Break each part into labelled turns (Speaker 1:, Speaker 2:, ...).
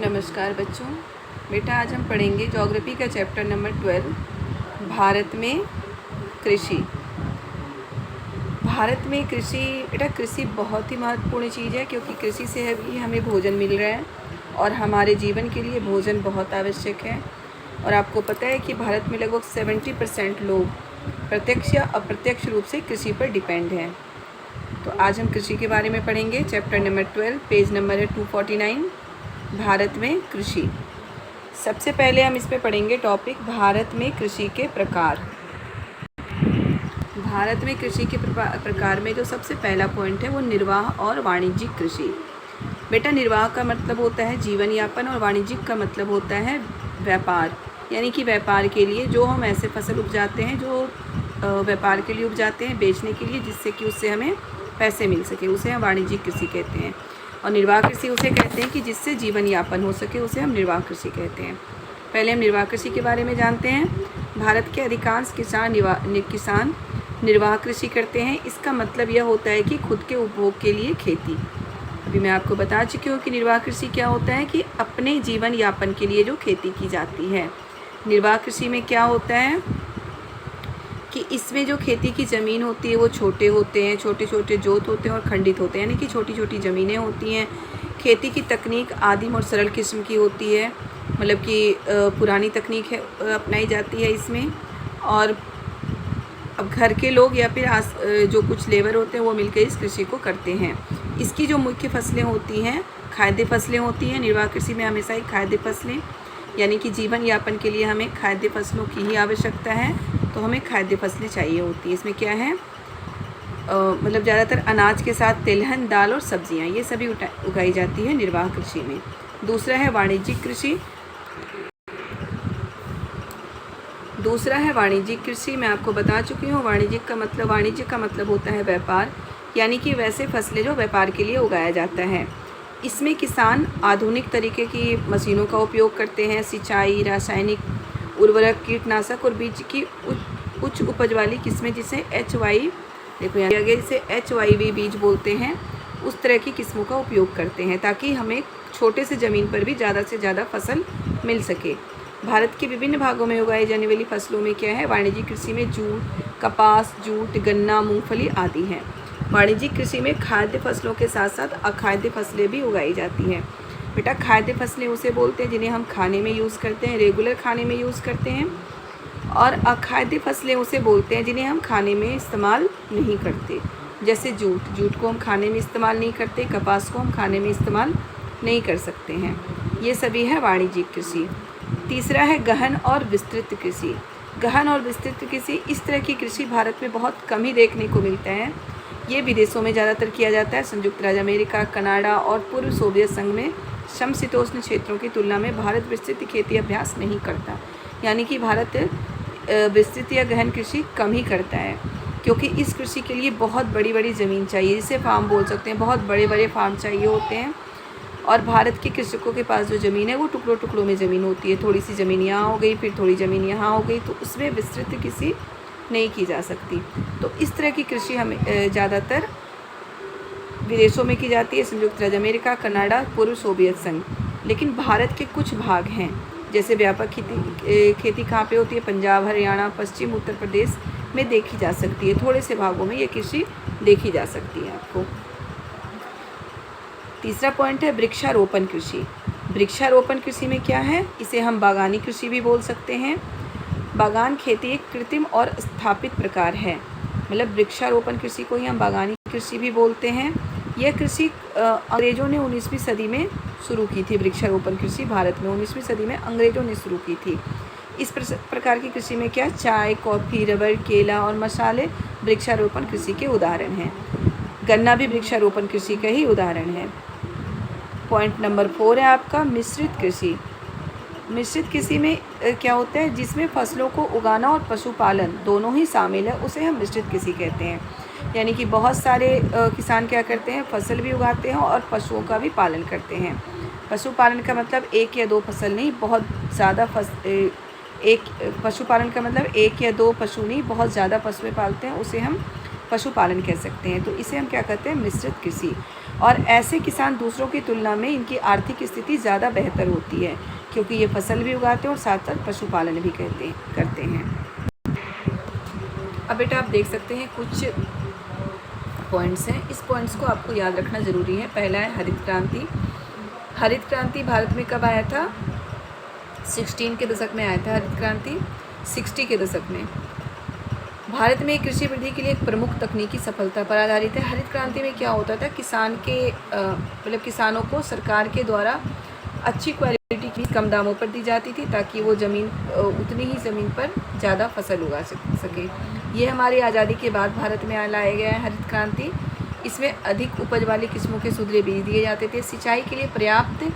Speaker 1: नमस्कार बच्चों। बेटा आज हम पढ़ेंगे ज्योग्राफी का चैप्टर नंबर 12 भारत में कृषि। भारत में कृषि बेटा कृषि बहुत ही महत्वपूर्ण चीज़ है, क्योंकि कृषि से ही हमें भोजन मिल रहा है और हमारे जीवन के लिए भोजन बहुत आवश्यक है। और आपको पता है कि भारत में लगभग 70% लोग प्रत्यक्ष या अप्रत्यक्ष रूप से कृषि पर डिपेंड हैं। तो आज हम कृषि के बारे में पढ़ेंगे। चैप्टर नंबर 12, पेज नंबर है 249, भारत में कृषि। सबसे पहले हम इस पे पढ़ेंगे टॉपिक भारत में कृषि के प्रकार। भारत में कृषि के प्रकार में जो सबसे पहला पॉइंट है वो निर्वाह और वाणिज्यिक कृषि। बेटा निर्वाह का मतलब होता है जीवन यापन और वाणिज्यिक का मतलब होता है व्यापार, यानी कि व्यापार के लिए जो हम ऐसे फसल उपजाते हैं जो व्यापार के लिए उपजाते हैं, बेचने के लिए, जिससे कि उससे हमें पैसे मिल सके, उसे हम वाणिज्यिक कृषि कहते हैं। और निर्वाह कृषि उसे कहते हैं कि जिससे जीवन यापन हो सके, उसे हम निर्वाह कृषि कहते हैं। पहले हम निर्वाह कृषि के बारे में जानते हैं। भारत के अधिकांश किसान निर्वाह कृषि करते हैं। इसका मतलब यह होता है कि खुद के उपभोग के लिए खेती। अभी मैं आपको बता चुकी हूँ कि निर्वाह कृषि क्या होता है, कि अपने जीवन यापन के लिए जो खेती की जाती है। निर्वाह कृषि में क्या होता है कि इसमें जो खेती की ज़मीन होती है वो छोटे होते हैं, छोटे छोटे जोत होते हैं और खंडित होते हैं, यानी कि छोटी छोटी ज़मीनें होती हैं। खेती की तकनीक आदिम और सरल किस्म की होती है, मतलब कि पुरानी तकनीक है अपनाई जाती है इसमें। और अब घर के लोग या फिर जो कुछ लेबर होते हैं वो मिलकर इस कृषि को करते हैं। इसकी जो मुख्य फसलें होती हैं खाद्य फसलें होती हैं। निर्वाह कृषि में हमेशा ही खाद्य फसलें, यानी कि जीवन यापन के लिए हमें खाद्य फसलों की ही आवश्यकता है, तो हमें खाद्य फसलें चाहिए होती है। इसमें क्या है, मतलब ज़्यादातर अनाज के साथ तिलहन, दाल और सब्जियां, ये सभी उगाई जाती है निर्वाह कृषि में। दूसरा है वाणिज्यिक कृषि। मैं आपको बता चुकी हूँ। वाणिज्य का मतलब होता है व्यापार, यानी कि वैसे फसलें जो व्यापार के लिए उगाया जाता है। इसमें किसान आधुनिक तरीके की मशीनों का उपयोग करते हैं। सिंचाई, रासायनिक उर्वरक, कीटनाशक और बीज की उच्च उपज वाली किस्में, जिसे देखो यहाँ जिसे HYV बीज बोलते हैं, उस तरह की किस्मों का उपयोग करते हैं, ताकि हमें छोटे से ज़मीन पर भी ज़्यादा से ज़्यादा फसल मिल सके। भारत के विभिन्न भागों में उगाई जाने वाली फसलों में क्या है, वाणिज्यिक कृषि में कपास, जूट, गन्ना, मूंगफली आदि हैं। वाणिज्यिक कृषि में खाद्य फसलों के साथ साथ अखाद्य फसलें भी उगाई जाती हैं। बेटा खाद्य फसलें उसे बोलते हैं जिन्हें हम खाने में यूज़ करते हैं, रेगुलर खाने में यूज़ करते हैं। और अखाद्य फसलें उसे बोलते हैं जिन्हें हम खाने में इस्तेमाल नहीं करते, जैसे जूट को हम खाने में इस्तेमाल नहीं करते, कपास को हम खाने में इस्तेमाल नहीं कर सकते हैं। ये सभी है वाणिज्यिक कृषि। तीसरा है गहन और विस्तृत कृषि। गहन और विस्तृत कृषि, इस तरह की कृषि भारत में बहुत कम ही देखने को मिलता है। ये विदेशों में ज़्यादातर किया जाता है। संयुक्त राज्य अमेरिका, कनाडा और पूर्व सोवियत संघ में समशीतोष्ण क्षेत्रों की तुलना में भारत विस्तृत खेती अभ्यास नहीं करता, यानी कि भारत विस्तृत या गहन कृषि कम ही करता है, क्योंकि इस कृषि के लिए बहुत बड़ी बड़ी ज़मीन चाहिए, जिसे फार्म बोल सकते हैं। बहुत बड़े बड़े फार्म चाहिए होते हैं। और भारत के कृषकों के पास जो ज़मीन है वो टुकड़ों टुकड़ों में ज़मीन होती है। थोड़ी सी ज़मीन यहाँ हो गई, फिर थोड़ी ज़मीन यहाँ हो गई, तो उसमें विस्तृत कृषि नहीं की जा सकती। तो इस तरह की कृषि हमें ज़्यादातर विदेशों में की जाती है, संयुक्त राज्य अमेरिका, कनाडा, पूर्व सोवियत संघ। लेकिन भारत के कुछ भाग हैं, जैसे व्यापक खेती कहाँ पे होती है, पंजाब, हरियाणा, पश्चिम उत्तर प्रदेश में देखी जा सकती है। थोड़े से भागों में ये कृषि देखी जा सकती है आपको। तीसरा पॉइंट है वृक्षारोपण कृषि। वृक्षारोपण कृषि में क्या है, इसे हम बागानी कृषि भी बोल सकते हैं। बागान खेती एक कृत्रिम और स्थापित प्रकार है, मतलब वृक्षारोपण कृषि को ही हम बागानी कृषि भी बोलते हैं। यह कृषि अंग्रेज़ों ने 19वीं सदी में शुरू की थी। वृक्षारोपण कृषि भारत में 19वीं सदी में अंग्रेज़ों ने शुरू की थी। इस प्रकार की कृषि में क्या, चाय, कॉफ़ी, रबर, केला और मसाले वृक्षारोपण कृषि के उदाहरण हैं। गन्ना भी वृक्षारोपण कृषि का ही उदाहरण है। पॉइंट नंबर 4 है आपका मिश्रित कृषि। मिश्रित कृषि में क्या होता है, जिसमें फसलों को उगाना और पशुपालन दोनों ही शामिल है, उसे हम मिश्रित कृषि कहते हैं। यानी कि बहुत सारे किसान क्या करते हैं, फसल भी उगाते हैं और पशुओं का भी पालन करते हैं। पशुपालन का मतलब एक या दो फसल नहीं, बहुत ज़्यादा पशुपालन का मतलब एक या दो पशु नहीं, बहुत ज़्यादा पशुएं पालते हैं, उसे हम पशुपालन कह सकते हैं। तो इसे हम क्या कहते हैं, मिश्रित कृषि। और ऐसे किसान दूसरों की तुलना में इनकी आर्थिक स्थिति ज़्यादा बेहतर होती है, क्योंकि ये फसल भी उगाते हैं और साथ साथ पशुपालन भी करते हैं। अब बेटा आप देख सकते हैं कुछ पॉइंट्स हैं, इस पॉइंट्स को आपको याद रखना ज़रूरी है। पहला है हरित क्रांति। हरित क्रांति भारत में कब आया था? 16 के दशक में आया था हरित क्रांति, 60 के दशक में। भारत में कृषि वृद्धि के लिए एक प्रमुख तकनीकी सफलता पर आधारित है। हरित क्रांति में क्या होता था, किसानों को सरकार के द्वारा अच्छी क्वालिटी की कम दामों पर दी जाती थी, ताकि वो उतनी ही ज़मीन पर ज़्यादा फसल उगा सके। ये हमारी आज़ादी के बाद भारत में लाया गया है हरित क्रांति। इसमें अधिक उपज वाली किस्मों के सुधरे बीज दिए जाते थे। सिंचाई के लिए पर्याप्त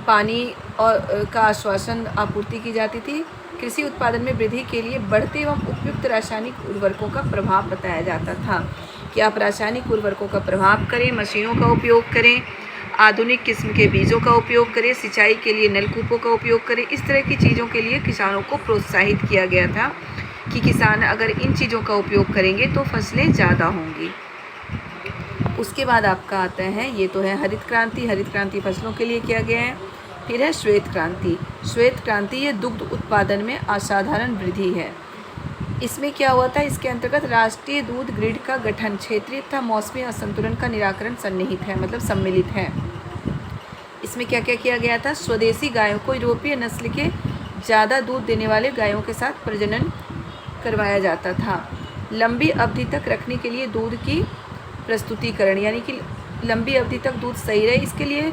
Speaker 1: पानी का आश्वासन आपूर्ति की जाती थी। कृषि उत्पादन में वृद्धि के लिए बढ़ते एवं उपयुक्त रासायनिक उर्वरकों का प्रभाव बताया जाता था कि आप रासायनिक उर्वरकों का प्रभाव करें, मशीनों का उपयोग करें, आधुनिक किस्म के बीजों का उपयोग करें, सिंचाई के लिए नलकूपों का उपयोग करें। इस तरह की चीज़ों के लिए किसानों को प्रोत्साहित किया गया था कि किसान अगर इन चीज़ों का उपयोग करेंगे तो फसलें ज़्यादा होंगी। उसके बाद आपका आता है, ये तो है हरित क्रांति। हरित क्रांति फसलों के लिए किया गया है। फिर है श्वेत क्रांति। श्वेत क्रांति ये दुग्ध उत्पादन में असाधारण वृद्धि है। इसमें क्या हुआ था, इसके अंतर्गत राष्ट्रीय दूध ग्रिड का गठन, क्षेत्रीय तथा मौसमी असंतुलन का निराकरण सन्निहित है, मतलब सम्मिलित है। इसमें क्या क्या किया गया था, स्वदेशी गायों को यूरोपीय नस्ल के ज़्यादा दूध देने वाले गायों के साथ प्रजनन करवाया जाता था। लंबी अवधि तक रखने के लिए दूध की प्रस्तुतिकरण, यानी कि लंबी अवधि तक दूध सही रहे, इसके लिए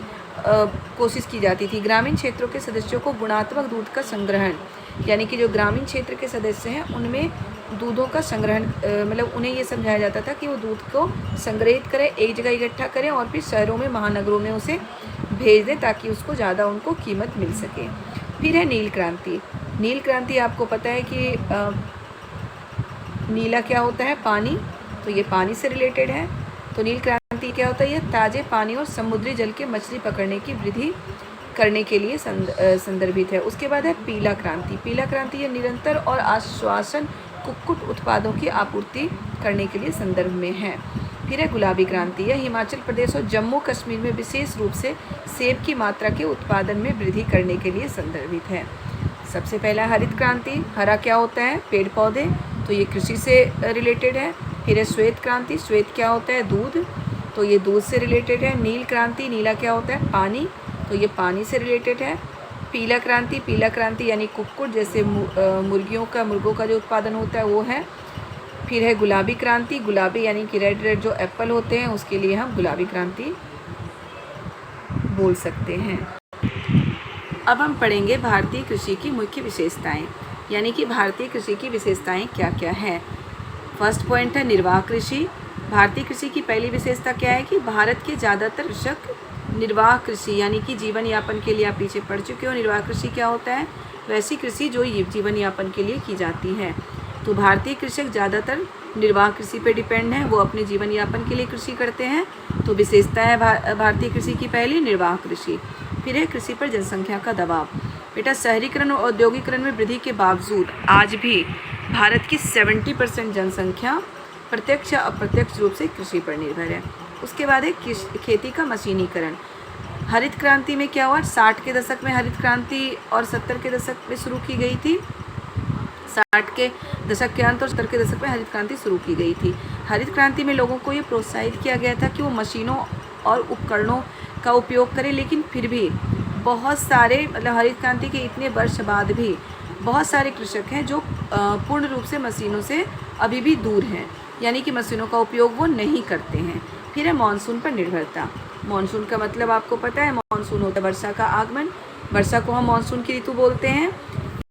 Speaker 1: कोशिश की जाती थी। ग्रामीण क्षेत्रों के सदस्यों को गुणात्मक दूध का संग्रहण, यानी कि जो ग्रामीण क्षेत्र के सदस्य हैं उनमें दूधों का संग्रहण, मतलब उन्हें ये समझाया जाता था कि वो दूध को संग्रहित करें, एक जगह इकट्ठा करें और फिर शहरों में, महानगरों में उसे भेज दें, ताकि उसको ज़्यादा उनको कीमत मिल सके। फिर है नील क्रांति। नील क्रांति आपको पता है कि नीला क्या होता है, पानी, तो ये पानी से रिलेटेड है। तो नील क्रांति क्या होता है, ये ताज़े पानी और समुद्री जल के मछली पकड़ने की वृद्धि करने के लिए संदर्भित है। उसके बाद है पीला क्रांति। पीला क्रांति ये निरंतर और आश्वासन कुक्कुट उत्पादों की आपूर्ति करने के लिए संदर्भ में है। फिर है गुलाबी क्रांति। यह हिमाचल प्रदेश और जम्मू कश्मीर में विशेष रूप से सेब की मात्रा के उत्पादन में वृद्धि करने के लिए संदर्भित है। सबसे पहला हरित क्रांति, हरा क्या होता है, पेड़ पौधे, तो ये कृषि से रिलेटेड है। फिर है श्वेत क्रांति, श्वेत क्या होता है, दूध, तो ये दूध से रिलेटेड है। नील क्रांति, नीला क्या होता है, पानी, तो ये पानी से रिलेटेड है। पीला क्रांति, पीला क्रांति यानी कुक्कुट, जैसे मुर्गों का जो उत्पादन होता है वो है। फिर है गुलाबी क्रांति, गुलाबी यानी कि रेड जो एप्पल होते हैं उसके लिए हम गुलाबी क्रांति बोल सकते हैं। अब हम पढ़ेंगे भारतीय कृषि की मुख्य विशेषताएं, यानी कि भारतीय कृषि की विशेषताएं क्या क्या हैं। फर्स्ट पॉइंट है निर्वाह कृषि। भारतीय कृषि की पहली विशेषता क्या है कि भारत के ज़्यादातर कृषक निर्वाह कृषि, यानी कि जीवन यापन के लिए आप पीछे पढ़ चुके हो। निर्वाह कृषि क्या होता है, वैसी कृषि जो जीवन यापन के लिए की जाती है। तो भारतीय कृषक ज़्यादातर निर्वाह कृषि पे डिपेंड हैं, वो अपने जीवन यापन के लिए कृषि करते हैं। तो विशेषता है भारतीय कृषि की पहली निर्वाह कृषि। फिर है कृषि पर जनसंख्या का दबाव। बेटा शहरीकरण और औद्योगिकरण में वृद्धि के बावजूद आज भी भारत की 70% जनसंख्या प्रत्यक्ष या अप्रत्यक्ष रूप से कृषि पर निर्भर है। उसके बाद है खेती का मशीनीकरण। हरित क्रांति में क्या हुआ, 60 के दशक में हरित क्रांति और 70 के दशक में शुरू की गई थी। 60 के दशक के अंत और 70 के दशक में हरित क्रांति शुरू की गई थी। हरित क्रांति में लोगों को ये प्रोत्साहित किया गया था कि वो मशीनों और उपकरणों का उपयोग करें, लेकिन फिर भी बहुत सारे, मतलब हरित क्रांति के इतने वर्ष बाद भी बहुत सारे कृषक हैं जो पूर्ण रूप से मशीनों से अभी भी दूर हैं, यानी कि मशीनों का उपयोग वो नहीं करते हैं। फिर है मानसून पर निर्भरता। मानसून का मतलब आपको पता है, मानसून होता है वर्षा का आगमन, वर्षा को हम मानसून की ऋतु बोलते हैं।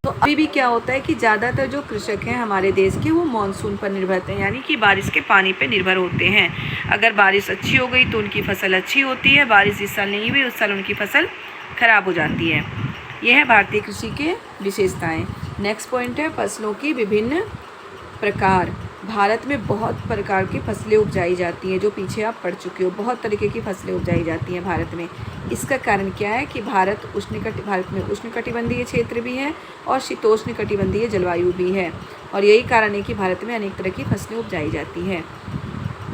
Speaker 1: तो अभी भी क्या होता है कि ज़्यादातर जो कृषक हैं हमारे देश के, वो मानसून पर निर्भर हैं, यानी कि बारिश के पानी पर निर्भर होते हैं। अगर बारिश अच्छी हो गई तो उनकी फसल अच्छी होती है, बारिश जिस साल नहीं हुई उस साल उनकी फसल खराब हो जाती है। यह है भारतीय कृषि के विशेषताएं। नेक्स्ट पॉइंट है फसलों की विभिन्न प्रकार। भारत में बहुत प्रकार की फसलें उपजाई जाती हैं, जो पीछे आप पढ़ चुके हो, बहुत तरीके की फसलें उपजाई जाती हैं भारत में। इसका कारण क्या है कि भारत में उष्णकटिबंधीय क्षेत्र भी है और शीतोष्ण कटिबंधीय जलवायु भी है, और यही कारण है कि भारत में अनेक तरह की फसलें उपजाई जाती हैं।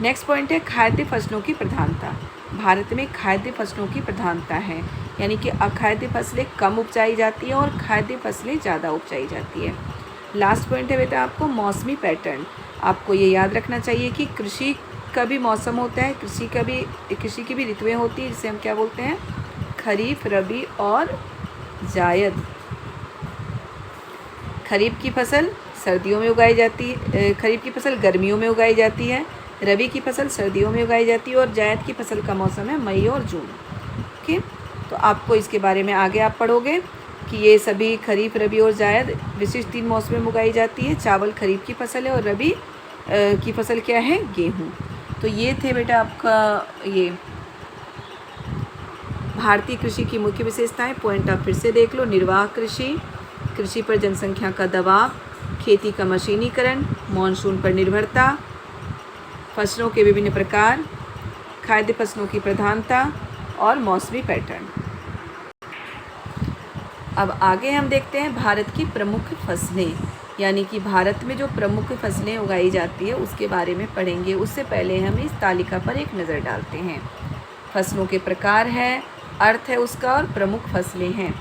Speaker 1: नेक्स्ट पॉइंट है खाद्य फसलों की प्रधानता। भारत में खाद्य फसलों की प्रधानता है, यानी कि अखाद्य फसलें कम उपजाई जाती हैं और खाद्य फसलें ज़्यादा उपजाई जाती है। लास्ट पॉइंट है बेटा आपको मौसमी पैटर्न। आपको ये याद रखना चाहिए कि कृषि का भी मौसम होता है, कृषि की भी ऋतुएं होती हैं, जिसे हम क्या बोलते हैं, खरीफ, रबी और जायद। खरीफ की फसल सर्दियों में उगाई जाती है, खरीफ की फसल गर्मियों में उगाई जाती है, रबी की फसल सर्दियों में उगाई जाती है और जायद की फसल का मौसम है मई और जून। ओके, तो आपको इसके बारे में आगे आप पढ़ोगे कि ये सभी खरीफ, रबी और जायद विशिष्ट 3 मौसमों में उगाई जाती है। चावल खरीफ की फसल है और रबी की फसल क्या है, गेहूँ। तो ये थे बेटा आपका ये भारतीय कृषि की मुख्य विशेषताएं। पॉइंट आप फिर से देख लो। निर्वाह कृषि, कृषि पर जनसंख्या का दबाव, खेती का मशीनीकरण, मॉनसून पर निर्भरता, फसलों के विभिन्न प्रकार, खाद्य फसलों की प्रधानता और मौसमी पैटर्न। अब आगे हम देखते हैं भारत की प्रमुख फसलें, यानी कि भारत में जो प्रमुख फसलें उगाई जाती है उसके बारे में पढ़ेंगे। उससे पहले हम इस तालिका पर एक नज़र डालते हैं। फसलों के प्रकार है, अर्थ है उसका और प्रमुख फसलें हैं।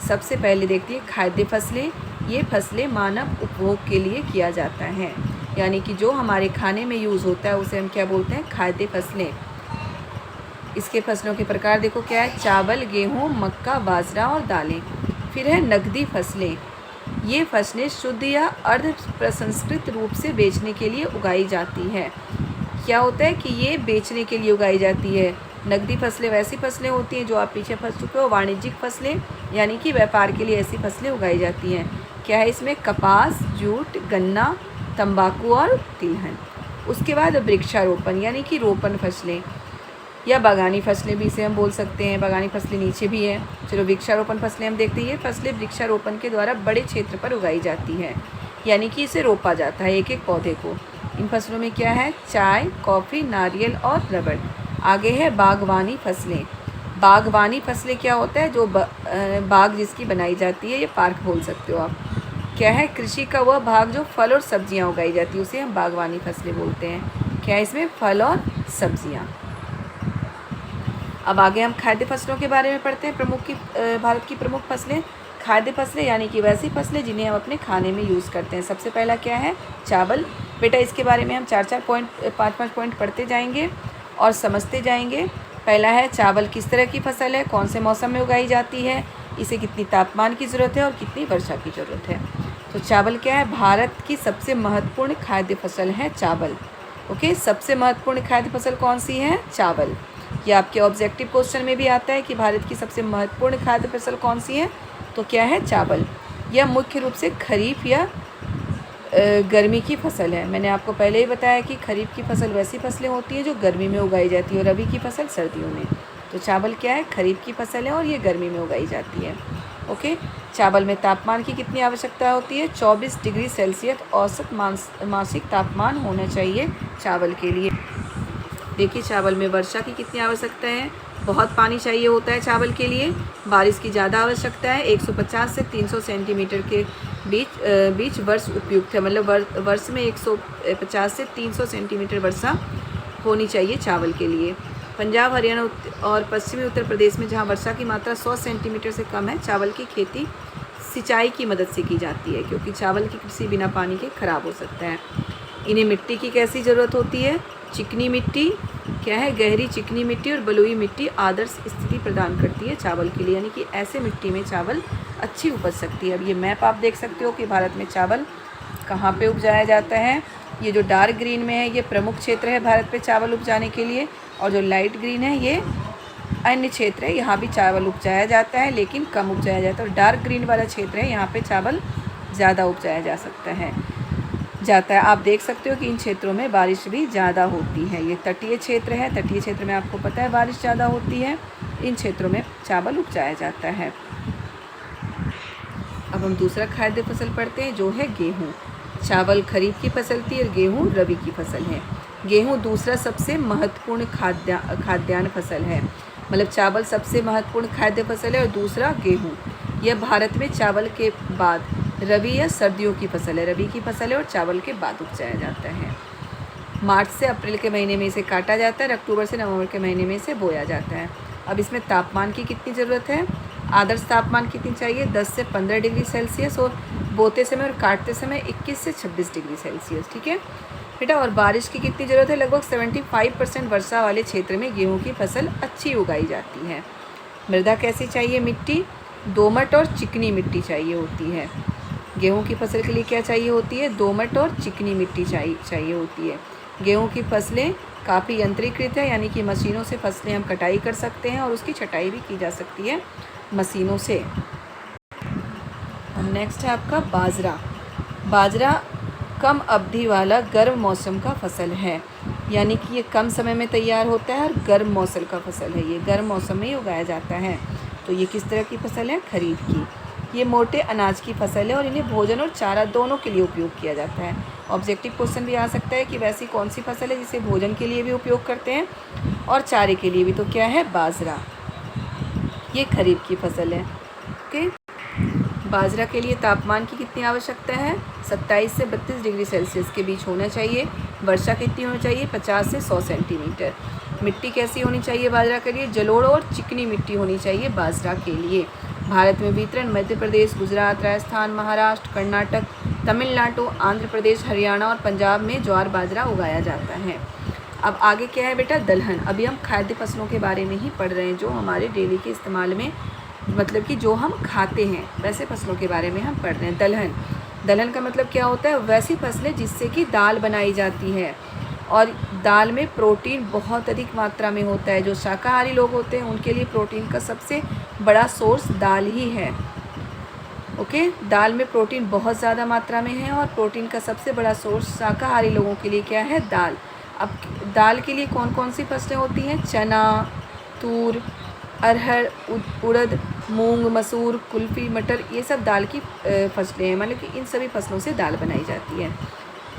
Speaker 1: सबसे पहले देखते हैं खाद्य फसलें। ये फसलें मानव उपभोग के लिए किया जाता है, यानी कि जो हमारे खाने में यूज़ होता है उसे हम क्या बोलते हैं, खाद्य फसलें। इसके फसलों के प्रकार देखो क्या है, चावल, गेहूँ, मक्का, बाजरा और दालें। फिर है नकदी फसलें। ये फसलें शुद्ध या अर्ध प्रसंस्कृत रूप से बेचने के लिए उगाई जाती है। क्या होता है कि ये बेचने के लिए उगाई जाती है। नकदी फसलें वैसी फसलें होती हैं जो आप पीछे फंस चुके हो। वाणिज्यिक फसलें यानी कि व्यापार के लिए ऐसी फसलें उगाई जाती हैं। क्या है इसमें, कपास, जूट, गन्ना, तंबाकू और तिलहन। उसके बाद वृक्षारोपण यानी कि रोपण फसलें या बागानी फसलें भी इसे हम बोल सकते हैं। बागानी फसलें नीचे भी है। चलो वृक्षारोपण फसलें हम देखते हैं। ये फसलें वृक्षारोपण के द्वारा बड़े क्षेत्र पर उगाई जाती है, यानी कि इसे रोपा जाता है एक एक पौधे को। इन फसलों में क्या है, चाय, कॉफ़ी, नारियल और रबड़। आगे है बागवानी फसलें। बागवानी फसलें क्या होता है, जो बाग जिसकी बनाई जाती है, ये पार्क बोल सकते हो आप। क्या है, कृषि का वह भाग जो फल और सब्जियां उगाई जाती है उसे हम बागवानी फसलें बोलते हैं। क्या है इसमें, फल और सब्जियां। अब आगे हम खाद्य फसलों के बारे में पढ़ते हैं। भारत की प्रमुख फसलें। खाद्य फसलें यानी कि वैसी फसलें जिन्हें हम अपने खाने में यूज़ करते हैं। सबसे पहला क्या है, चावल। बेटा इसके बारे में हम 5-5 पॉइंट पढ़ते जाएंगे और समझते जाएंगे। पहला है चावल किस तरह की फसल है, कौन से मौसम में उगाई जाती है, इसे कितनी तापमान की ज़रूरत है और कितनी वर्षा की ज़रूरत है। तो चावल क्या है, भारत की सबसे महत्वपूर्ण खाद्य फसल है चावल। ओके, सबसे महत्वपूर्ण खाद्य फसल कौन सी है, चावल। ये आपके ऑब्जेक्टिव क्वेश्चन में भी आता है कि भारत की सबसे महत्वपूर्ण खाद्य फसल कौन सी है, तो क्या है, चावल। यह मुख्य रूप से खरीफ या गर्मी की फसल है। मैंने आपको पहले ही बताया कि खरीफ की फसल वैसी फसलें होती हैं जो गर्मी में उगाई जाती है और रबी की फसल सर्दियों में। तो चावल क्या है, खरीफ की फसल है और ये गर्मी में उगाई जाती है। ओके, चावल में तापमान की कितनी आवश्यकता होती है, 24 डिग्री सेल्सियस औसत मासिक तापमान होना चाहिए चावल के लिए। देखिए चावल में वर्षा की कितनी आवश्यकता है, बहुत पानी चाहिए होता है चावल के लिए। बारिश की ज़्यादा आवश्यकता है, 150 से 300 सेंटीमीटर के बीच वर्ष उपयुक्त है। मतलब वर्ष में 150 से 300 सेंटीमीटर वर्षा होनी चाहिए चावल के लिए। पंजाब, हरियाणा और पश्चिमी उत्तर प्रदेश में जहाँ वर्षा की मात्रा 100 सेंटीमीटर से कम है, चावल की खेती सिंचाई की मदद से की जाती है, क्योंकि चावल की कृषि बिना पानी के खराब हो सकता है। इन्हें मिट्टी की कैसी ज़रूरत होती है, चिकनी मिट्टी, क्या है, गहरी चिकनी मिट्टी और बलुई मिट्टी आदर्श स्थिति प्रदान करती है चावल के लिए, यानी कि ऐसे मिट्टी में चावल अच्छी उपज सकती है। अब ये मैप आप देख सकते हो कि भारत में चावल कहाँ पे उपजाया जाता है। ये जो डार्क ग्रीन में है ये प्रमुख क्षेत्र है भारत पे चावल उपजाने के लिए, और जो लाइट ग्रीन है ये अन्य क्षेत्र है, यहाँ भी चावल उपजाया जाता है लेकिन कम उपजाया जाता है। और डार्क ग्रीन वाला क्षेत्र है, यहाँ पे चावल ज़्यादा उपजाया जाता है। आप देख सकते हो कि इन क्षेत्रों में बारिश भी ज़्यादा होती है। ये तटीय क्षेत्र है, तटीय क्षेत्र में आपको पता है बारिश ज़्यादा होती है, इन क्षेत्रों में चावल उपजाया जाता है। अब हम दूसरा खाद्य फसल पढ़ते हैं जो है गेहूँ। चावल खरीफ की फसल थी और गेहूँ रबी की फसल है। गेहूँ दूसरा सबसे महत्वपूर्ण खाद्यान्न फसल है। मतलब चावल सबसे महत्वपूर्ण खाद्य फसल है और दूसरा गेहूँ। यह भारत में चावल के बाद रबी या सर्दियों की फसल है, रबी की फसल है और चावल के बाद उपजाया जाता है। मार्च से अप्रैल के महीने में इसे काटा जाता है और अक्टूबर से नवंबर के महीने में इसे बोया जाता है। अब इसमें तापमान की कितनी ज़रूरत है? आदर्श तापमान कितनी चाहिए? 10 से 15 डिग्री सेल्सियस, और बोते समय और काटते समय 21 से 26 डिग्री सेल्सियस। ठीक है बेटा। और बारिश की कितनी ज़रूरत है? लगभग 75% वर्षा वाले क्षेत्र में गेहूँ की फसल अच्छी उगाई जाती है। मृदा कैसी चाहिए? मिट्टी दोमट और चिकनी मिट्टी चाहिए होती है। गेहूँ की फसल के लिए क्या चाहिए होती है? दोमट और चिकनी मिट्टी चाहिए होती है। गेहूँ की फसलें काफ़ी यंत्रीकृत है, यानी कि मशीनों से फसलें हम कटाई कर सकते हैं और उसकी छटाई भी की जा सकती है मशीनों से। नेक्स्ट है आपका बाजरा। बाजरा कम अवधि वाला गर्म मौसम का फसल है, यानी कि ये कम समय में तैयार होता है और गर्म मौसम का फसल है। ये गर्म मौसम में ही उगाया जाता है। तो ये किस तरह की फसल है? खरीफ की। ये मोटे अनाज की फसल है और इन्हें भोजन और चारा दोनों के लिए उपयोग किया जाता है। ऑब्जेक्टिव क्वेश्चन भी आ सकता है कि वैसी कौन सी फसल है जिसे भोजन के लिए भी उपयोग करते हैं और चारे के लिए भी? तो क्या है? बाजरा। ये खरीफ की फसल है। ओके। बाजरा के लिए तापमान की कितनी आवश्यकता है? 27 से 32 डिग्री सेल्सियस के बीच होना चाहिए। वर्षा कितनी होनी चाहिए? 50 से 100 सेंटीमीटर। मिट्टी कैसी होनी चाहिए बाजरा के लिए? जलोढ़ और चिकनी मिट्टी होनी चाहिए बाजरा के लिए। भारत में वितरण मध्य प्रदेश, गुजरात, राजस्थान, महाराष्ट्र, कर्नाटक, तमिलनाडु, आंध्र प्रदेश, हरियाणा और पंजाब में ज्वार बाजरा उगाया जाता है। अब आगे क्या है बेटा? दलहन। अभी हम खाद्य फसलों के बारे में ही पढ़ रहे हैं, जो हमारे डेली के इस्तेमाल में, मतलब कि जो हम खाते हैं वैसे फसलों के बारे में हम पढ़ रहे हैं। दलहन। दलहन का मतलब क्या होता है? वैसी फसलें जिससे कि दाल बनाई जाती है, और दाल में प्रोटीन बहुत अधिक मात्रा में होता है। जो शाकाहारी लोग होते हैं उनके लिए प्रोटीन का सबसे बड़ा सोर्स दाल ही है। ओके। दाल में प्रोटीन बहुत ज़्यादा मात्रा में है और प्रोटीन का सबसे बड़ा सोर्स शाकाहारी लोगों के लिए क्या है? दाल। अब दाल के लिए कौन कौन सी फसलें होती हैं? चना, तूर, अरहर, उड़द, मूंग, मसूर, कुल्फी, मटर, ये सब दाल की फसलें हैं। मतलब कि इन सभी फसलों से दाल बनाई जाती है।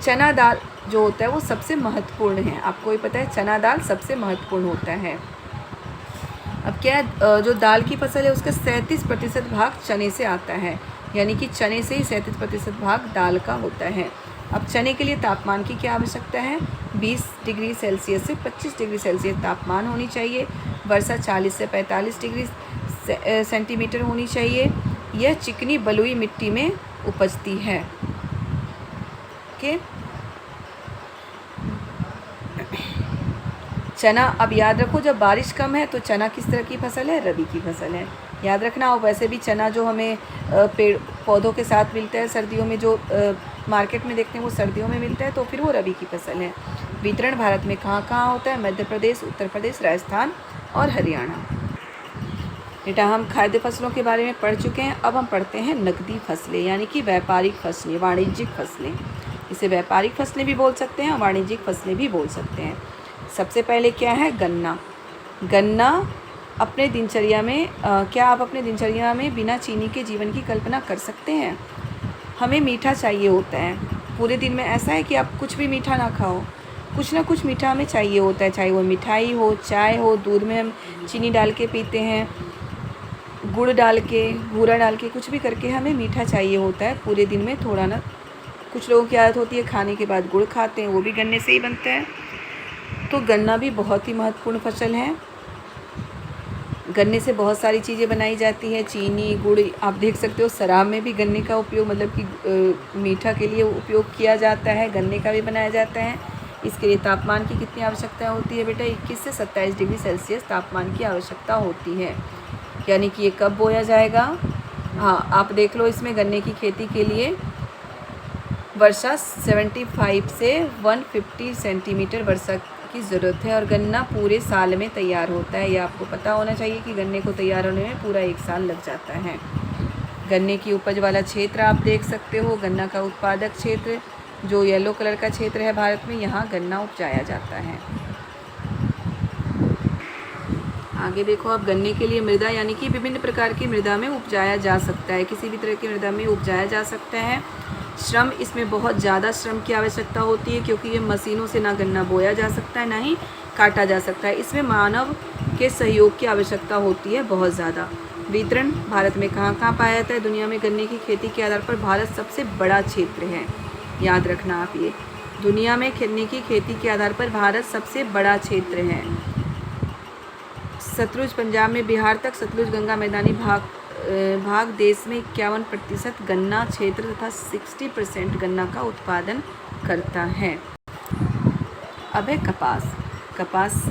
Speaker 1: चना दाल जो होता है वो सबसे महत्वपूर्ण है। आपको ये पता है चना दाल सबसे महत्वपूर्ण होता है। अब क्या है? जो दाल की फसल है उसका 37% भाग चने से आता है, यानी कि चने से ही 37% भाग दाल का होता है। अब चने के लिए तापमान की क्या आवश्यकता है? 20 डिग्री सेल्सियस से 25 डिग्री सेल्सियस तापमान होनी चाहिए। वर्षा 40 से 45 डिग्री सेंटीमीटर होनी चाहिए। यह चिकनी बलुई मिट्टी में उपजती है। ओके। चना। अब याद रखो, जब बारिश कम है तो चना किस तरह की फसल है? रबी की फसल है। याद रखना। और वैसे भी चना जो हमें पेड़ पौधों के साथ मिलता है सर्दियों में, जो मार्केट में देखते हैं वो सर्दियों में मिलता है, तो फिर वो रबी की फसल है। वितरण भारत में कहाँ कहाँ होता है? मध्य प्रदेश, उत्तर प्रदेश, राजस्थान और हरियाणा। बेटा हम खाद्य फसलों के बारे में पढ़ चुके हैं। अब हम पढ़ते हैं नकदी फसलें, यानी कि व्यापारिक फसलें, वाणिज्यिक फसलें। इसे व्यापारिक फसलें भी बोल सकते हैं और वाणिज्यिक फसलें भी बोल सकते हैं। सबसे पहले क्या है? गन्ना। गन्ना अपने दिनचर्या में क्या आप अपने दिनचर्या में बिना चीनी के जीवन की कल्पना कर सकते हैं? हमें मीठा चाहिए होता है। पूरे दिन में ऐसा है कि आप कुछ भी मीठा ना खाओ, कुछ ना कुछ मीठा हमें चाहिए होता है, चाहे वो मिठाई हो, चाय हो, दूध में हम चीनी डाल के पीते हैं, गुड़ डाल के, बूरा डाल के, कुछ भी करके हमें मीठा चाहिए होता है पूरे दिन में थोड़ा ना। कुछ लोगों की आदत होती है खाने के बाद गुड़ खाते हैं, वो भी गन्ने से ही बनता है। तो गन्ना भी बहुत ही महत्वपूर्ण फसल है। गन्ने से बहुत सारी चीज़ें बनाई जाती हैं, चीनी, गुड़। आप देख सकते हो शराब में भी गन्ने का उपयोग, मतलब कि मीठा के लिए उपयोग किया जाता है, गन्ने का भी बनाया जाता है। इसके लिए तापमान की कितनी आवश्यकता होती है बेटा? 21 से 27 डिग्री सेल्सियस तापमान की आवश्यकता होती है। यानी कि ये कब बोया जाएगा? हाँ, आप देख लो, इसमें गन्ने की खेती के लिए वर्षा 75 से 150 सेंटीमीटर वर्षा की ज़रूरत है और गन्ना पूरे साल में तैयार होता है। ये आपको पता होना चाहिए कि गन्ने को तैयार होने में पूरा 1 साल लग जाता है। गन्ने की उपज वाला क्षेत्र आप देख सकते हो। गन्ना का उत्पादक क्षेत्र जो येलो कलर का क्षेत्र है भारत में, यहाँ गन्ना उपजाया जाता है। आगे देखो आप, गन्ने के लिए मृदा, यानी कि विभिन्न प्रकार की मृदा में उपजाया जा सकता है, किसी भी तरह की मृदा में उपजाया जा सकता है। श्रम, इसमें बहुत ज़्यादा श्रम की आवश्यकता होती है क्योंकि ये मशीनों से ना गन्ना बोया जा सकता है ना ही काटा जा सकता है। इसमें मानव के सहयोग की आवश्यकता होती है बहुत ज़्यादा। वितरण भारत में कहाँ कहाँ पाया जाता है? दुनिया में गन्ने की खेती के आधार पर भारत सबसे बड़ा क्षेत्र है। याद रखना आप ये। दुनिया में गन्ने की खेती के आधार पर भारत सबसे बड़ा क्षेत्र है। सतलुज पंजाब में बिहार तक सतलुज गंगा मैदानी भाग देश में 51% गन्ना क्षेत्र तथा 60% गन्ना का उत्पादन करता है। अब है कपास। कपास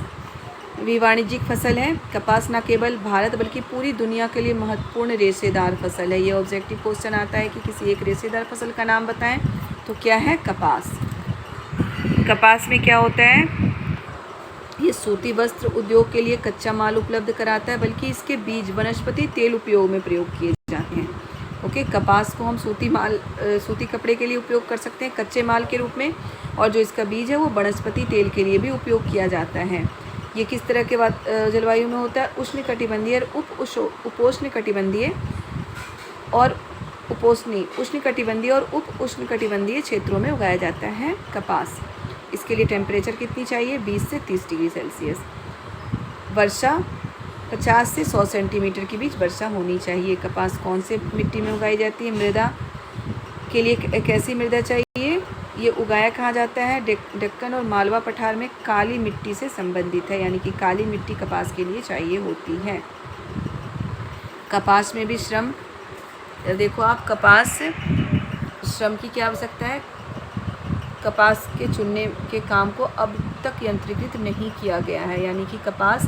Speaker 1: भी वाणिज्यिक फसल है। कपास न केवल भारत बल्कि पूरी दुनिया के लिए महत्वपूर्ण रेशेदार फसल है। ये ऑब्जेक्टिव क्वेश्चन आता है कि किसी एक रेशेदार फसल का नाम बताएं, तो क्या है? कपास। कपास में क्या होता है? ये सूती वस्त्र उद्योग के लिए कच्चा माल उपलब्ध कराता है, बल्कि इसके बीज वनस्पति तेल उपयोग में प्रयोग किए जाते हैं। ओके, कपास को हम सूती कपड़े के लिए उपयोग कर सकते हैं कच्चे माल के रूप में, और जो इसका बीज है वो वनस्पति तेल के लिए भी उपयोग किया जाता है। ये किस तरह के जलवायु में होता है? उष्णकटिबंधीय और उपोष्णकटिबंधीय और उष्णकटिबंधीय और उप उष्णकटिबंधीय क्षेत्रों में उगाया जाता है कपास। इसके लिए टेम्परेचर कितनी चाहिए? 20 से 30 डिग्री सेल्सियस। वर्षा 50 से 100 सेंटीमीटर के बीच वर्षा होनी चाहिए। कपास कौन से मिट्टी में उगाई जाती है? मृदा के लिए कैसी मृदा चाहिए? ये उगाया कहाँ जाता है? दक्कन और मालवा पठार में काली मिट्टी से संबंधित है, यानी कि काली मिट्टी कपास के लिए चाहिए होती है। कपास में भी श्रम, देखो आप, कपास श्रम की क्या आवश्यकता है? कपास के चुनने के काम को अब तक यंत्रीकृत नहीं किया गया है, यानी कि कपास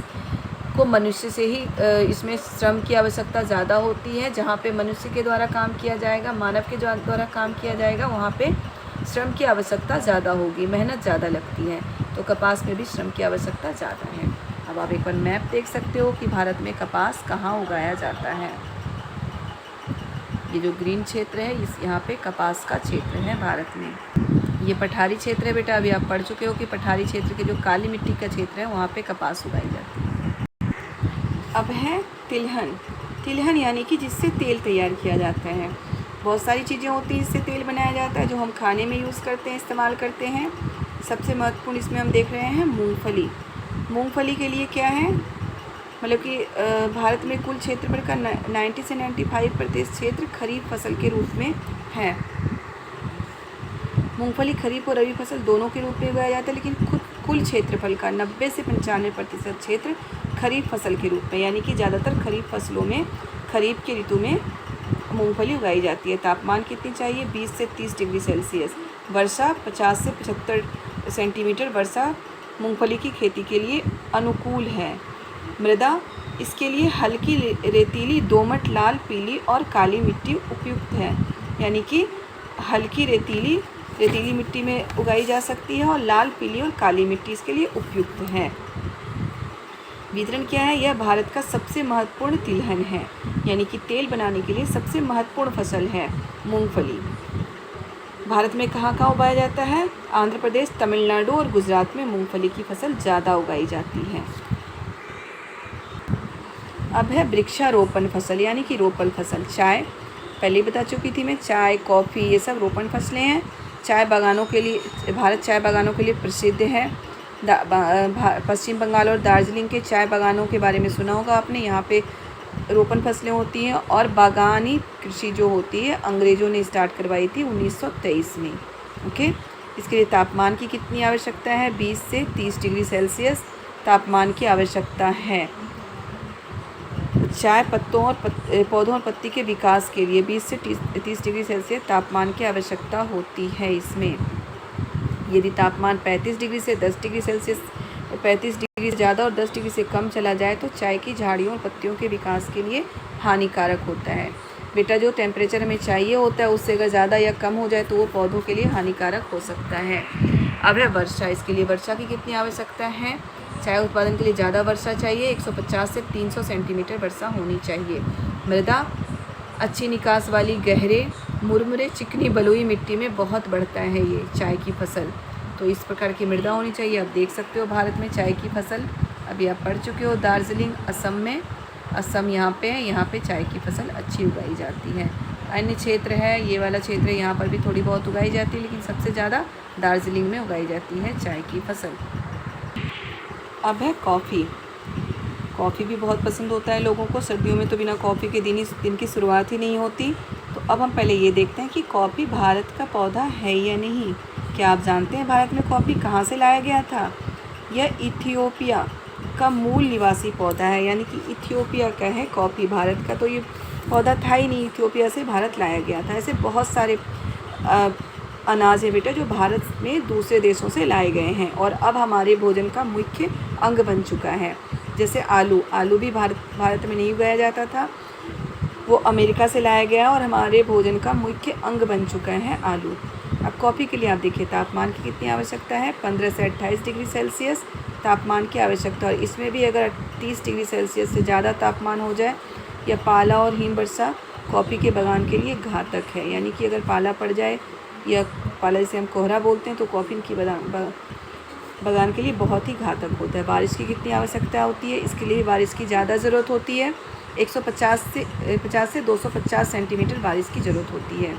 Speaker 1: को मनुष्य से ही इसमें श्रम की आवश्यकता ज़्यादा होती है। जहाँ पे मनुष्य के द्वारा काम किया जाएगा, मानव के द्वारा काम किया जाएगा, वहाँ पे श्रम की आवश्यकता ज़्यादा होगी, मेहनत ज़्यादा लगती है। तो कपास में भी श्रम की आवश्यकता ज़्यादा है। अब आप एक बार मैप देख सकते हो कि भारत में कपास कहाँ उगाया जाता है। ये जो ग्रीन क्षेत्र है, यहाँ पे कपास का क्षेत्र है भारत में। ये पठारी क्षेत्र है बेटा, अभी आप पढ़ चुके हो कि पठारी क्षेत्र के जो काली मिट्टी का क्षेत्र है वहाँ पे कपास उगाई जाती है। अब है तिलहन। तिलहन यानी कि जिससे तेल तैयार किया जाता है। बहुत सारी चीज़ें होती हैं जिससे तेल बनाया जाता है, जो हम खाने में यूज़ करते हैं, इस्तेमाल करते हैं। सबसे महत्वपूर्ण इसमें हम देख रहे हैं मूंगफली। मूंगफली के लिए क्या है? मतलब कि भारत में कुल क्षेत्रफल का 90 से 95% क्षेत्र खरीफ फसल के रूप में है। मूंगफली खरीफ और रबी फसल दोनों के रूप में उगाया जाता है, लेकिन कुल क्षेत्रफल का 90 से 95% क्षेत्र खरीफ फसल के रूप में, यानी कि ज़्यादातर खरीफ फसलों में खरीफ के ऋतु में मूंगफली उगाई जाती है। तापमान कितनी चाहिए? 20 से 30 डिग्री सेल्सियस। वर्षा 50 से 75 सेंटीमीटर वर्षा मूंगफली की खेती के लिए अनुकूल है। मृदा इसके लिए हल्की रेतीली, दोमट, लाल, पीली और काली मिट्टी उपयुक्त है, यानी कि हल्की रेतीली मिट्टी में उगाई जा सकती है, और लाल, पीली और काली मिट्टी इसके लिए उपयुक्त है। वितरण क्या है? यह भारत का सबसे महत्वपूर्ण तिलहन है, यानी कि तेल बनाने के लिए सबसे महत्वपूर्ण फसल है मूंगफली। भारत में कहाँ कहाँ उगाया जाता है? आंध्र प्रदेश, तमिलनाडु और गुजरात में मूंगफली की फसल ज़्यादा उगाई जाती है। अब है वृक्षारोपण फसल, यानी कि रोपण फसल। चाय पहले बता चुकी थी मैं, चाय, कॉफ़ी, ये सब रोपण फसलें हैं। चाय बागानों के लिए, भारत चाय बागानों के लिए प्रसिद्ध है। पश्चिम बंगाल और दार्जिलिंग के चाय बागानों के बारे में सुना होगा आपने। यहाँ पे रोपण फसलें होती हैं, और बागानी कृषि जो होती है अंग्रेज़ों ने स्टार्ट करवाई थी 1923 में। ओके, इसके लिए तापमान की कितनी आवश्यकता है? 20 से 30 डिग्री सेल्सियस तापमान की आवश्यकता है। चाय पत्तों और पौधों और पत्ती के विकास के लिए 20 से 30 डिग्री सेल्सियस तापमान की आवश्यकता होती है इसमें। यदि तापमान 35 डिग्री से 10 डिग्री सेल्सियस, 35 डिग्री से ज़्यादा और 10 डिग्री से कम चला जाए तो चाय की झाड़ियों और पत्तियों के विकास के लिए हानिकारक होता है। बेटा, जो टेम्परेचर हमें चाहिए होता है उससे अगर ज़्यादा या कम हो जाए तो वो पौधों के लिए हानिकारक हो सकता है। अब है वर्षा। इसके लिए वर्षा की कितनी आवश्यकता है? चाय उत्पादन के लिए ज़्यादा वर्षा चाहिए, 150 से 300 सेंटीमीटर वर्षा होनी चाहिए। मृदा अच्छी निकास वाली गहरे, मुरमुरे, चिकनी, बलुई मिट्टी में बहुत बढ़ता है ये चाय की फसल, तो इस प्रकार की मृदा होनी चाहिए। आप देख सकते हो भारत में चाय की फसल, अभी आप पढ़ चुके हो, दार्जिलिंग असम में, असम यहाँ पे है, यहाँ पे चाय की फसल अच्छी उगाई जाती है। अन्य क्षेत्र है, ये वाला क्षेत्र है, यहाँ पर भी थोड़ी बहुत उगाई जाती है, लेकिन सबसे ज़्यादा दार्जिलिंग में उगाई जाती है चाय की फसल। अब है कॉफ़ी। कॉफ़ी भी बहुत पसंद होता है लोगों को। सर्दियों में तो बिना कॉफ़ी के दिन की शुरुआत ही नहीं होती। तो अब हम पहले ये देखते हैं कि कॉफ़ी भारत का पौधा है या नहीं। क्या आप जानते हैं भारत में कॉफ़ी कहाँ से लाया गया था? यह इथियोपिया का मूल निवासी पौधा है, यानी कि इथियोपिया का है कॉफ़ी। भारत का तो ये पौधा था ही नहीं, इथियोपिया से भारत लाया गया था। ऐसे बहुत सारे अनाज है बेटा जो भारत में दूसरे देशों से लाए गए हैं और अब हमारे भोजन का मुख्य अंग बन चुका है। जैसे आलू भी भारत में नहीं उगाया जाता था, वो अमेरिका से लाया गया और हमारे भोजन का मुख्य अंग बन चुका है आलू। अब कॉफ़ी के लिए आप देखिए तापमान की कितनी आवश्यकता है, 15 से 28 डिग्री सेल्सियस तापमान की आवश्यकता। और इसमें भी अगर 30 डिग्री सेल्सियस से ज़्यादा तापमान हो जाए या पाला और हिमवर्षा कॉफ़ी के बागान के लिए घातक है। यानी कि अगर पाला पड़ जाए या पाला जिसे हम कोहरा बोलते हैं तो कॉफ़ी की बागान के लिए बहुत ही घातक होता है। बारिश की कितनी आवश्यकता होती है? इसके लिए बारिश की ज़्यादा ज़रूरत होती है, 50 से 250 सेंटीमीटर बारिश की ज़रूरत होती है।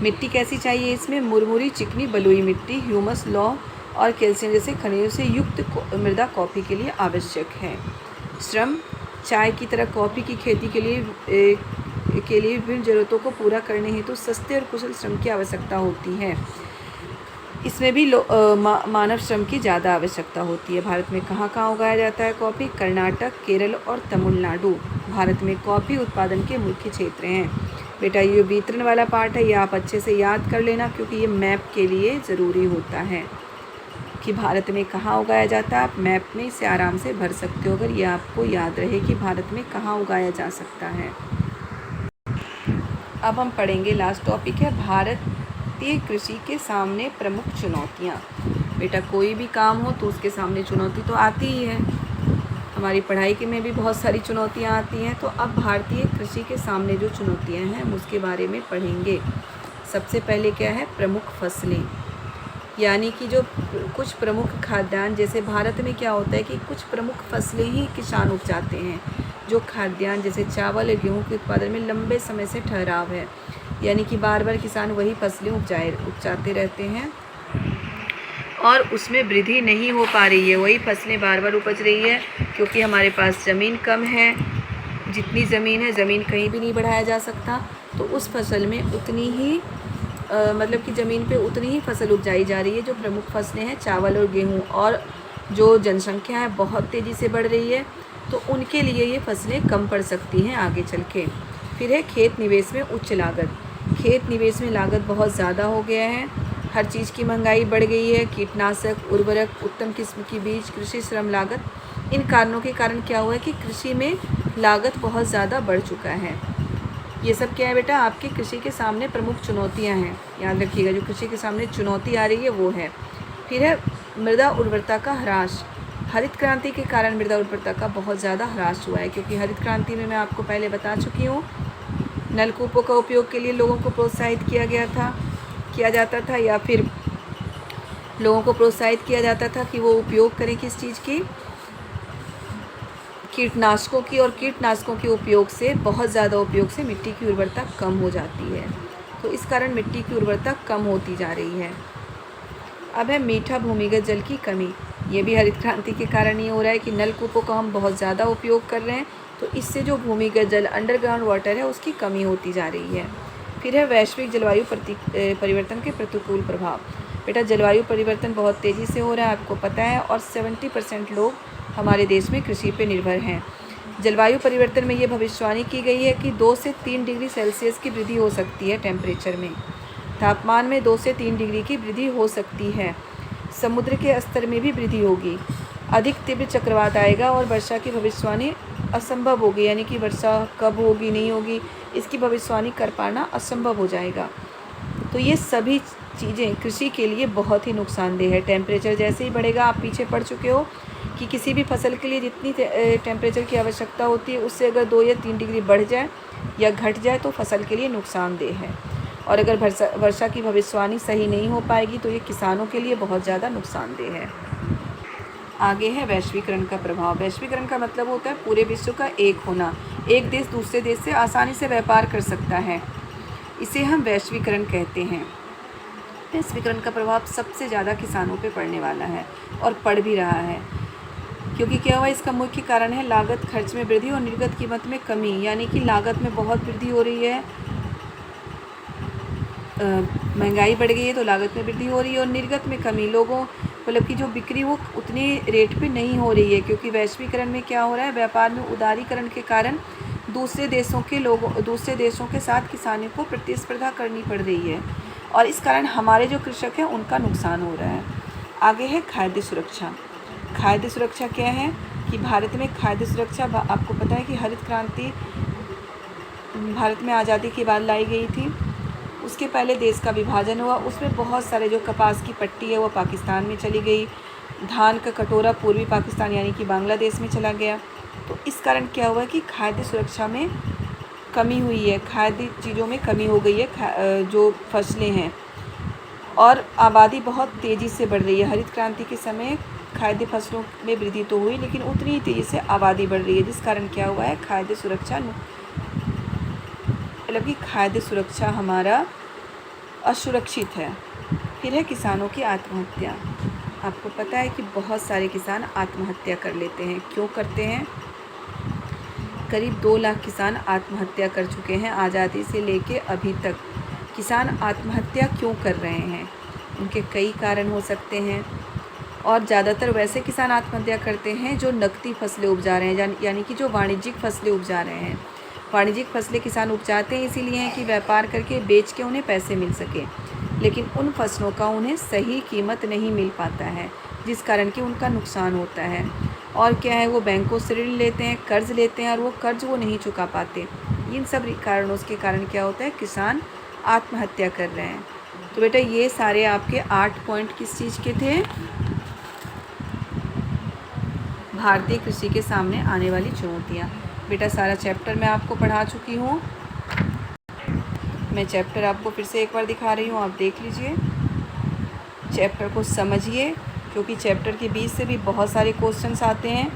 Speaker 1: मिट्टी कैसी चाहिए इसमें? मुरमुरी, चिकनी, बलुई मिट्टी, ह्यूमस, लौह और कैल्शियम जैसे खनिजों से युक्त मृदा कॉफ़ी के लिए आवश्यक है। श्रम, चाय की तरह कॉफ़ी की खेती के लिए विभिन्न ज़रूरतों को पूरा करने हेतु सस्ते और कुशल श्रम की आवश्यकता होती है। इसमें भी मानव श्रम की ज़्यादा आवश्यकता होती है। भारत में कहाँ कहाँ उगाया जाता है कॉफ़ी? कर्नाटक, केरल और तमिलनाडु भारत में कॉफ़ी उत्पादन के मुख्य क्षेत्र हैं। बेटा ये वितरण वाला पार्ट है, ये आप अच्छे से याद कर लेना क्योंकि ये मैप के लिए ज़रूरी होता है कि भारत में कहाँ उगाया जाता है। आप मैप में इसे आराम से भर सकते हो अगर ये आपको याद रहे कि भारत में कहाँ उगाया जा सकता है। अब हम पढ़ेंगे लास्ट टॉपिक है भारतीय कृषि के सामने प्रमुख चुनौतियाँ। बेटा कोई भी काम हो तो उसके सामने चुनौती तो आती ही है, हमारी पढ़ाई के में भी बहुत सारी चुनौतियाँ आती हैं। तो अब भारतीय कृषि के सामने जो चुनौतियाँ हैं हम उसके बारे में पढ़ेंगे। सबसे पहले क्या है? प्रमुख फसलें, यानी कि जो कुछ प्रमुख खाद्यान्न, जैसे भारत में क्या होता है कि कुछ प्रमुख फसलें ही किसान उपजाते हैं। जो खाद्यान्न जैसे चावल और गेहूँ के उत्पादन में लंबे समय से ठहराव है, यानी कि बार बार किसान वही फसलें उपजाते रहते हैं और उसमें वृद्धि नहीं हो पा रही है, वही फसलें बार बार उपज रही है क्योंकि हमारे पास ज़मीन कम है। जितनी ज़मीन है, ज़मीन कहीं भी नहीं बढ़ाया जा सकता, तो उस फसल में उतनी ही मतलब कि ज़मीन पे उतनी ही फसल उपजाई जा रही है। जो प्रमुख फसलें हैं चावल और गेहूँ, और जो जनसंख्या है बहुत तेज़ी से बढ़ रही है तो उनके लिए ये फसलें कम पड़ सकती हैं आगे चल के। फिर है खेत निवेश में उच्च लागत। खेत निवेश में लागत बहुत ज़्यादा हो गया है, हर चीज़ की महंगाई बढ़ गई है। कीटनाशक, उर्वरक, उत्तम किस्म की बीज, कृषि श्रम लागत, इन कारणों के कारण क्या हुआ है कि कृषि में लागत बहुत ज़्यादा बढ़ चुका है। ये सब क्या है बेटा? आपकी कृषि के सामने प्रमुख चुनौतियाँ हैं, याद रखिएगा। जो कृषि के सामने चुनौती आ रही है वो है। फिर है मृदा उर्वरता का ह्रास। हरित क्रांति के कारण मृदा उर्वरता का बहुत ज़्यादा ह्रास हुआ है, क्योंकि हरित क्रांति में मैं आपको पहले बता चुकी हूँ, नलकूपों का उपयोग के लिए लोगों को प्रोत्साहित किया जाता था या फिर लोगों को प्रोत्साहित किया जाता था कि वो उपयोग करें किस चीज़ की? कीटनाशकों की। और कीटनाशकों के उपयोग से, बहुत ज़्यादा उपयोग से मिट्टी की उर्वरता कम हो जाती है, तो इस कारण मिट्टी की उर्वरता कम होती जा रही है। अब है मीठा भूमिगत जल की कमी। ये भी हरित क्रांति के कारण ये हो रहा है कि नलकूपों का हम बहुत ज़्यादा उपयोग कर रहे हैं, तो इससे जो भूमिगत जल, अंडरग्राउंड वाटर है, उसकी कमी होती जा रही है। फिर है वैश्विक जलवायु परिवर्तन के प्रतिकूल प्रभाव। बेटा जलवायु परिवर्तन बहुत तेज़ी से हो रहा है, आपको पता है, और 70% लोग हमारे देश में कृषि पे निर्भर हैं। जलवायु परिवर्तन में ये भविष्यवाणी की गई है कि 2 से 3 डिग्री सेल्सियस की वृद्धि हो सकती है टेम्परेचर में, तापमान में 2 से 3 डिग्री की वृद्धि हो सकती है। समुद्र के स्तर में भी वृद्धि होगी, अधिक तीव्र चक्रवात आएगा और वर्षा की भविष्यवाणी असंभव होगी, यानी कि वर्षा कब होगी, नहीं होगी, इसकी भविष्यवाणी कर पाना असंभव हो जाएगा। तो ये सभी चीज़ें कृषि के लिए बहुत ही नुकसानदेह है। टेम्परेचर जैसे ही बढ़ेगा, आप पीछे पड़ चुके हो कि किसी भी फसल के लिए जितनी टेम्परेचर की आवश्यकता होती है उससे अगर 2 या 3 डिग्री बढ़ जाए या घट जाए तो फसल के लिए नुकसानदेह है। और अगर वर्षा की भविष्यवाणी सही नहीं हो पाएगी तो ये किसानों के लिए बहुत ज़्यादा नुकसानदेह है। आगे है वैश्वीकरण का प्रभाव। वैश्वीकरण का मतलब होता है पूरे विश्व का एक होना। एक देश दूसरे देश से आसानी से व्यापार कर सकता है, इसे हम वैश्वीकरण कहते हैं। वैश्वीकरण का प्रभाव सबसे ज़्यादा किसानों पे पड़ने वाला है और पड़ भी रहा है, क्योंकि क्या हुआ, इसका मुख्य कारण है लागत खर्च में वृद्धि और निर्गत कीमत में कमी, यानी कि लागत में बहुत वृद्धि हो रही है महंगाई बढ़ गई है तो लागत में वृद्धि हो रही है, और निर्गत में कमी, लोगों मतलब कि जो बिक्री वो उतने रेट पे नहीं हो रही है, क्योंकि वैश्वीकरण में क्या हो रहा है, व्यापार में उदारीकरण के कारण दूसरे देशों के साथ किसानों को प्रतिस्पर्धा करनी पड़ रही है, और इस कारण हमारे जो कृषक हैं उनका नुकसान हो रहा है। आगे है खाद्य सुरक्षा। खाद्य सुरक्षा क्या है कि भारत में खाद्य सुरक्षा, आपको पता है कि हरित क्रांति भारत में आज़ादी के बाद लाई गई थी। उसके पहले देश का विभाजन हुआ, उसमें बहुत सारे जो कपास की पट्टी है वो पाकिस्तान में चली गई, धान का कटोरा पूर्वी पाकिस्तान यानी कि बांग्लादेश में चला गया। तो इस कारण क्या हुआ कि खाद्य सुरक्षा में कमी हुई है, खाद्य चीज़ों में कमी हो गई है, जो फसलें हैं, और आबादी बहुत तेज़ी से बढ़ रही है। हरित क्रांति के समय खाद्य फसलों में वृद्धि तो हुई, लेकिन उतनी ही तेज़ी से आबादी बढ़ रही है, जिस कारण क्या हुआ है, खाद्य सुरक्षा मतलब कि खाद्य सुरक्षा हमारा असुरक्षित है। फिर है किसानों की आत्महत्या। आपको पता है कि बहुत सारे किसान आत्महत्या कर लेते हैं। क्यों करते हैं? करीब 2 लाख किसान आत्महत्या कर चुके हैं आज़ादी से लेके अभी तक। किसान आत्महत्या क्यों कर रहे हैं? उनके कई कारण हो सकते हैं, और ज़्यादातर वैसे किसान आत्महत्या करते हैं जो नकदी फसलें उपजा रहे हैं, यानी कि जो वाणिज्यिक फसलें उपजा रहे हैं। वाणिज्यिक फसलें किसान उपजाते हैं इसीलिए हैं कि व्यापार करके बेच के उन्हें पैसे मिल सके, लेकिन उन फसलों का उन्हें सही कीमत नहीं मिल पाता है, जिस कारण कि उनका नुकसान होता है। और क्या है, वो बैंकों से ऋण लेते हैं, कर्ज लेते हैं, और वो कर्ज वो नहीं चुका पाते। इन सब कारणों के कारण क्या होता है, किसान आत्महत्या कर रहे हैं। तो बेटा ये सारे आपके 8 पॉइंट किस चीज़ के थे? भारतीय कृषि के सामने आने वाली चुनौतियाँ। बेटा सारा चैप्टर मैं आपको पढ़ा चुकी हूँ। मैं चैप्टर आपको फिर से एक बार दिखा रही हूँ, आप देख लीजिए, चैप्टर को समझिए, क्योंकि चैप्टर के बीच से भी बहुत सारे क्वेश्चंस आते हैं।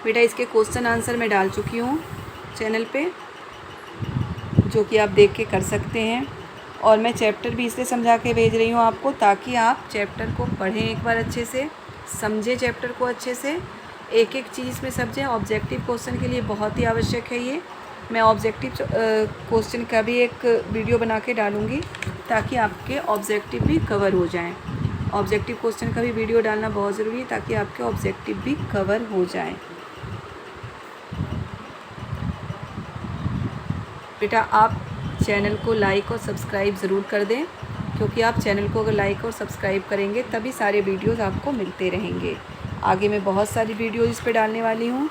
Speaker 1: बेटा इसके क्वेश्चन आंसर मैं डाल चुकी हूँ चैनल पे, जो कि आप देख के कर सकते हैं, और मैं चैप्टर भी इसलिए समझा के भेज रही हूँ आपको, ताकि आप चैप्टर को पढ़ें एक बार अच्छे से, समझें चैप्टर को अच्छे से, एक एक चीज़ में समझें। ऑब्जेक्टिव क्वेश्चन के लिए बहुत ही आवश्यक है ये। मैं ऑब्जेक्टिव क्वेश्चन का भी एक वीडियो बना के डालूँगी, ताकि आपके ऑब्जेक्टिव भी कवर हो जाएँ। ऑब्जेक्टिव क्वेश्चन का भी वीडियो डालना बहुत ज़रूरी है, ताकि आपके ऑब्जेक्टिव भी कवर हो जाएँ। बेटा आप चैनल को लाइक और सब्सक्राइब ज़रूर कर दें, क्योंकि आप चैनल को अगर लाइक और सब्सक्राइब करेंगे तभी सारे वीडियोस आपको मिलते रहेंगे। आगे मैं बहुत सारी वीडियोस इस पे डालने वाली हूँ,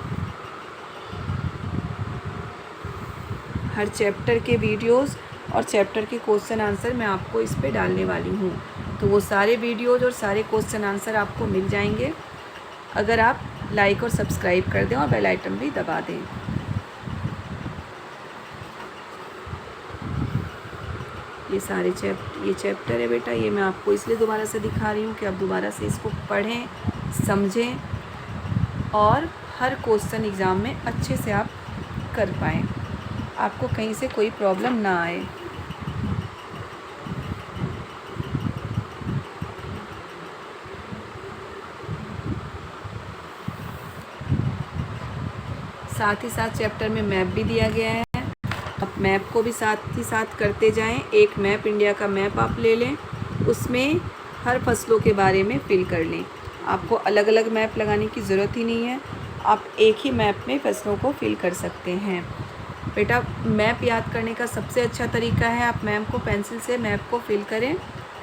Speaker 1: हर चैप्टर के वीडियोस और चैप्टर के क्वेश्चन आंसर मैं आपको इस पे डालने वाली हूँ। तो वो सारे वीडियोज़ और सारे क्वेश्चन आंसर आपको मिल जाएंगे अगर आप लाइक और सब्सक्राइब कर दें और बेल आइकन भी दबा दें। ये चैप्टर है बेटा, ये मैं आपको इसलिए दोबारा से दिखा रही हूँ कि आप दोबारा से इसको पढ़ें, समझें, और हर क्वेश्चन एग्ज़ाम में अच्छे से आप कर पाएँ, आपको कहीं से कोई प्रॉब्लम ना आए। साथ ही साथ चैप्टर में मैप भी दिया गया है, आप मैप को भी साथ ही साथ करते जाएं। एक मैप, इंडिया का मैप आप ले लें, उसमें हर फसलों के बारे में फिल कर लें। आपको अलग अलग मैप लगाने की ज़रूरत ही नहीं है, आप एक ही मैप में फसलों को फिल कर सकते हैं। बेटा मैप याद करने का सबसे अच्छा तरीका है, आप मैप को पेंसिल से मैप को फिल करें,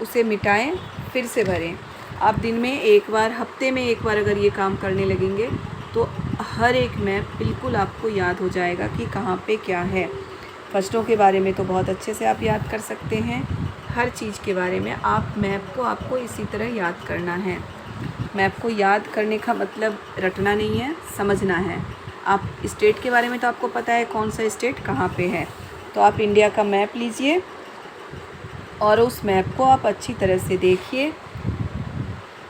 Speaker 1: उसे मिटाएं, फिर से भरें। आप दिन में एक बार, हफ्ते में एक बार अगर ये काम करने लगेंगे तो हर एक मैप बिल्कुल आपको याद हो जाएगा कि कहाँ पे क्या है। फसलों के बारे में तो बहुत अच्छे से आप याद कर सकते हैं, हर चीज़ के बारे में आप मैप को आपको इसी तरह याद करना है। मैप को याद करने का मतलब रटना नहीं है, समझना है। आप स्टेट के बारे में तो आपको पता है कौन सा स्टेट कहाँ पे है, तो आप इंडिया का मैप लीजिए और उस मैप को आप अच्छी तरह से देखिए,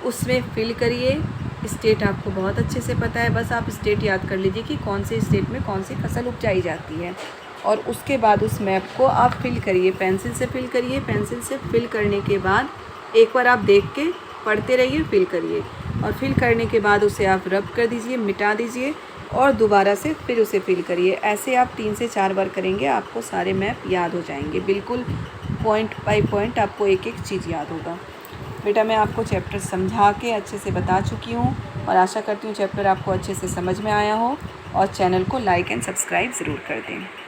Speaker 1: उसमें फिल करिए। स्टेट आपको बहुत अच्छे से पता है, बस आप स्टेट याद कर लीजिए कि कौन से स्टेट में कौन सी फसल उपजाई जाती है, और उसके बाद उस मैप को आप फिल करिए, पेंसिल से फिल करिए। पेंसिल से फिल करने के बाद एक बार आप देख के पढ़ते रहिए, फिल करिए, और फिल करने के बाद उसे आप रब कर दीजिए, मिटा दीजिए। और दोबारा से फिर उसे फिल करिए। ऐसे आप 3 से 4 बार करेंगे, आपको सारे मैप याद हो जाएंगे। बिल्कुल पॉइंट बाय पॉइंट आपको एक एक चीज़ याद होगा। बेटा मैं आपको चैप्टर समझा के अच्छे से बता चुकी हूँ और आशा करती हूँ चैप्टर आपको अच्छे से समझ में आया हो। और चैनल को लाइक एंड सब्सक्राइब ज़रूर कर दें।